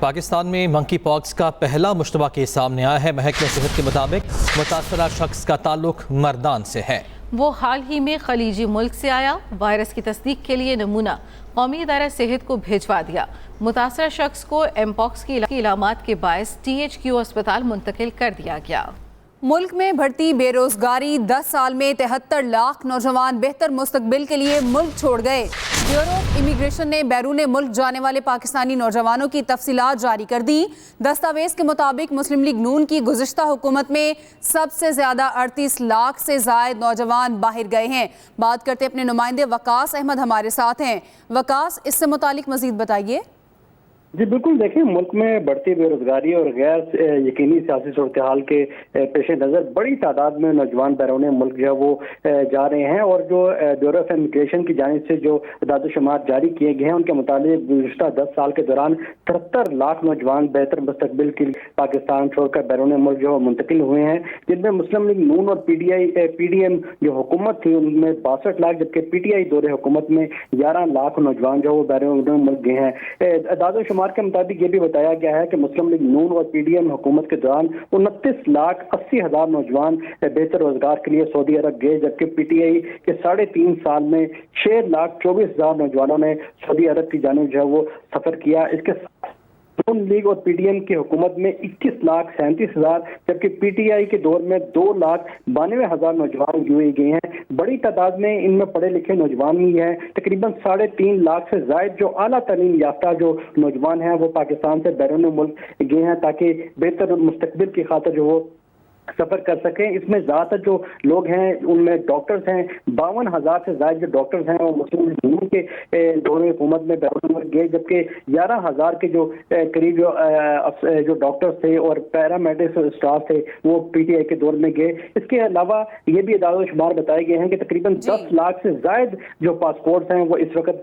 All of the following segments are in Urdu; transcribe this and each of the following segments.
پاکستان میں منکی پاکس کا پہلا مشتبہ کیس سامنے آیا ہے۔ محکمہ صحت کے مطابق متاثرہ شخص کا تعلق مردان سے ہے۔ وہ حال ہی میں خلیجی ملک سے آیا۔ وائرس کی تصدیق کے لیے نمونہ قومی ادارہ صحت کو بھیجوا دیا۔ متاثرہ شخص کو ایم پاکس کی علامات کے باعث THQ اسپتال منتقل کر دیا گیا۔ ملک میں بڑھتی بے روزگاری، 10 سال میں 73 لاکھ نوجوان بہتر مستقبل کے لیے ملک چھوڑ گئے۔ بیورو آف امیگریشن نے بیرون ملک جانے والے پاکستانی نوجوانوں کی تفصیلات جاری کر دی۔ دستاویز کے مطابق مسلم لیگ نون کی گزشتہ حکومت میں سب سے زیادہ 38 لاکھ سے زائد نوجوان باہر گئے ہیں۔ بات کرتے اپنے نمائندے وقاص احمد ہمارے ساتھ ہیں۔ وقاص، اس سے متعلق مزید بتائیے۔ جی بالکل، دیکھیں ملک میں بڑھتی بے روزگاری اور غیر یقینی سیاسی صورتحال کے پیش نظر بڑی تعداد میں نوجوان بیرون ملک جو ہے وہ جا رہے ہیں، اور جو بیورو آف امیگریشن کی جانب سے جو اعداد و شمار جاری کیے گئے ہیں ان کے مطابق گزشتہ 10 سال کے دوران 73 لاکھ نوجوان بہتر مستقبل کے لیے پاکستان چھوڑ کر بیرون ملک جو منتقل ہوئے ہیں، جن میں مسلم لیگ نون اور PDM جو حکومت تھی ان میں 62 لاکھ، جبکہ PTI دور حکومت میں 11 لاکھ نوجوان جو وہ بیرون ملک گئے ہیں۔ اعداد و شمار کے مطابق یہ بھی بتایا گیا ہے کہ مسلم لیگ نون اور PDM حکومت کے دوران 29,80,000 نوجوان بہتر روزگار کے لیے سعودی عرب گئے، جبکہ PTI کے 3.5 سال میں 6,24,000 نوجوانوں نے سعودی عرب کی جانب جو ہے وہ سفر کیا۔ اس کے نون لیگ اور PDM کی حکومت میں 21,37,000، جبکہ PTI کے دور میں 2,92,000 نوجوان UAE گئے ہیں۔ بڑی تعداد میں ان میں پڑھے لکھے نوجوان بھی ہیں، تقریباً 3.5 لاکھ سے زائد جو اعلیٰ تعلیم یافتہ جو نوجوان ہیں وہ پاکستان سے بیرون ملک گئے ہیں تاکہ بہتر مستقبل کی خاطر جو وہ سفر کر سکیں۔ اس میں زیادہ تر جو لوگ ہیں ان میں ڈاکٹرز ہیں، 52,000 سے زائد جو ڈاکٹرز ہیں وہ مسلم لیگ نون کے دور حکومت میں بیرون ملک گئے، جبکہ 11,000 کے جو قریب جو ڈاکٹرز تھے اور پیرامیڈیکل اسٹاف تھے وہ PTI کے دور میں گئے۔ اس کے علاوہ یہ بھی اعداد و شمار بتائے گئے ہیں کہ تقریباً 10 لاکھ سے زائد جو پاسپورٹس ہیں وہ اس وقت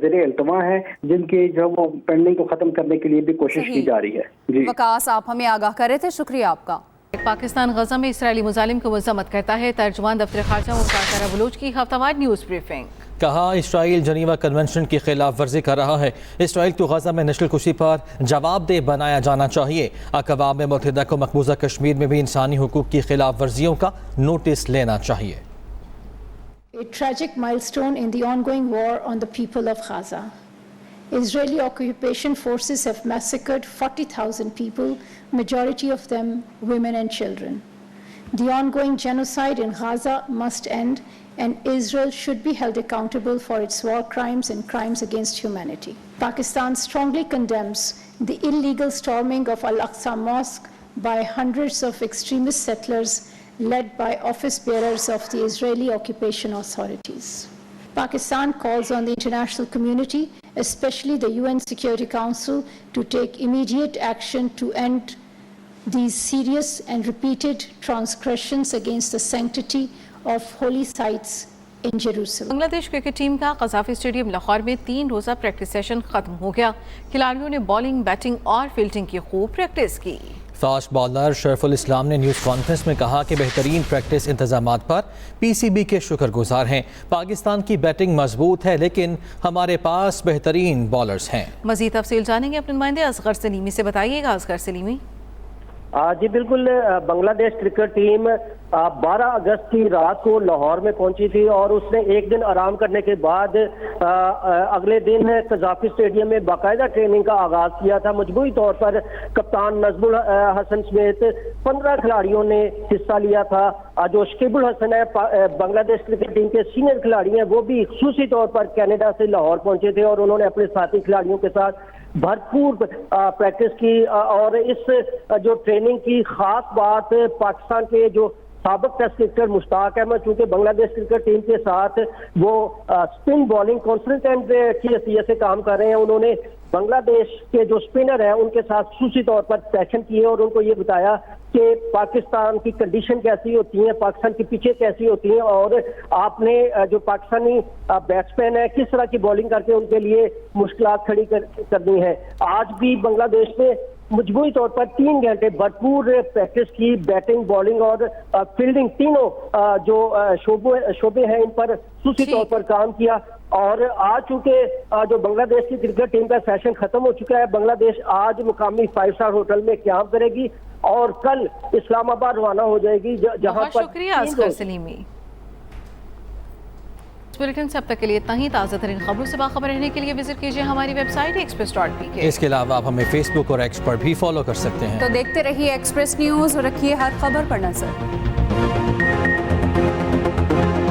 زیر التوا ہیں، جن کی جو وہ پینڈنگ کو ختم کرنے کے لیے بھی کوشش کی جا رہی ہے۔ جی وقاص، آپ ہمیں آگاہ کر رہے تھے، شکریہ آپ کا۔ پاکستان غزہ میں اسرائیلی مظالم کو مذمت کرتا ہے۔ ترجمان دفتر خارجہ ممتاز بلوچ کی ہفتہ وار نیوز بریفنگ۔ کہا اسرائیل جنیوا کنونشن کی خلاف ورزی کر رہا ہے۔ اسرائیل کو غزہ میں نسل کشی پر جواب دہ بنایا جانا چاہیے۔ اقوام متحدہ کو مقبوضہ کشمیر میں بھی انسانی حقوق کی خلاف ورزیوں کا نوٹس لینا چاہیے۔ A tragic milestone in the ongoing war on the people of Gaza. Israeli occupation forces have massacred 40,000 people, majority of them women and children. The ongoing genocide in Gaza must end, and Israel should be held accountable for its war crimes and crimes against humanity. Pakistan strongly condemns the illegal storming of Al-Aqsa Mosque by hundreds of extremist settlers led by office bearers of the Israeli occupation authorities. Pakistan calls on the international community, especially the UN Security Council, to take immediate action to end these serious and repeated transgressions against the sanctity of holy sites in Jerusalem. بنگلہ دیش کرکٹ ٹیم کا قذافی اسٹیڈیم لاہور میں 3 روزہ پریکٹس سیشن ختم ہو گیا۔ کھلاڑیوں نے بالنگ، بیٹنگ اور فیلڈنگ کی خوب پریکٹس کی۔ فاسٹ بالر شرف الاسلام نے نیوز کانفرنس میں کہا کہ بہترین پریکٹس انتظامات پر PCB کے شکر گزار ہیں۔ پاکستان کی بیٹنگ مضبوط ہے لیکن ہمارے پاس بہترین بالرز ہیں۔ مزید تفصیل جانیں گے اپنے نمائندے اصغر سلیمی سے۔ بتائیے گا اصغر سلیمی۔ جی بالکل، بنگلہ دیش کرکٹ ٹیم 12 اگست کی رات کو لاہور میں پہنچی تھی اور اس نے ایک دن آرام کرنے کے بعد اگلے دن قذافی اسٹیڈیم میں باقاعدہ ٹریننگ کا آغاز کیا تھا۔ مجموعی طور پر کپتان نظم الحسن سمیت 15 کھلاڑیوں نے حصہ لیا تھا۔ جو شکیب الحسن ہے بنگلہ دیش کرکٹ ٹیم کے سینئر کھلاڑی ہیں، وہ بھی خصوصی طور پر کینیڈا سے لاہور پہنچے تھے اور انہوں نے اپنے ساتھی کھلاڑیوں کے ساتھ بھرپور پریکٹس کی۔ اور اس جو ٹریننگ کی خاص بات پاکستان کے جو سابق ٹیسٹ کرکٹر مشتاق احمد، چونکہ بنگلہ دیش کرکٹ ٹیم کے ساتھ وہ سپن بالنگ کنسلٹنٹ کی حیثیت سے کام کر رہے ہیں، انہوں نے بنگلہ دیش کے جو سپنر ہیں ان کے ساتھ خصوصی طور پر سیشن کیے اور ان کو یہ بتایا کہ پاکستان کی کنڈیشن کیسی ہوتی ہیں، پاکستان کی پچیں کیسی ہوتی ہیں اور آپ نے جو پاکستانی بیٹسمین ہیں کس طرح کی بالنگ کر کے ان کے لیے مشکلات کھڑی کرنی ہے۔ آج بھی بنگلہ دیش میں مجموعی طور پر 3 گھنٹے بھرپور پریکٹس کی، بیٹنگ، بالنگ اور فیلڈنگ تینوں جو شعبے ہیں ان پر خصوصی طور پر کام کیا۔ اور آج چونکہ جو بنگلہ دیش کی کرکٹ ٹیم کا سیشن ختم ہو چکا ہے، بنگلہ دیش آج مقامی 5 اسٹار ہوٹل میں قیام کرے گی اور کل اسلام آباد روانہ ہو جائے گی، جہاں بہت شکریہ اصغر سلیمی۔ اس بلیٹن سے اب تک کے لیے اتنا ہی۔ تازہ ترین خبروں سے باخبر رہنے کے لیے وزٹ کیجیے ہماری ویب سائٹ express.pk۔ اس کے علاوہ آپ ہمیں فیس بک اور ایکس پر بھی فالو کر سکتے ہیں۔ تو دیکھتے رہیے ایکسپریس نیوز اور رکھیے ہر خبر پر نظر۔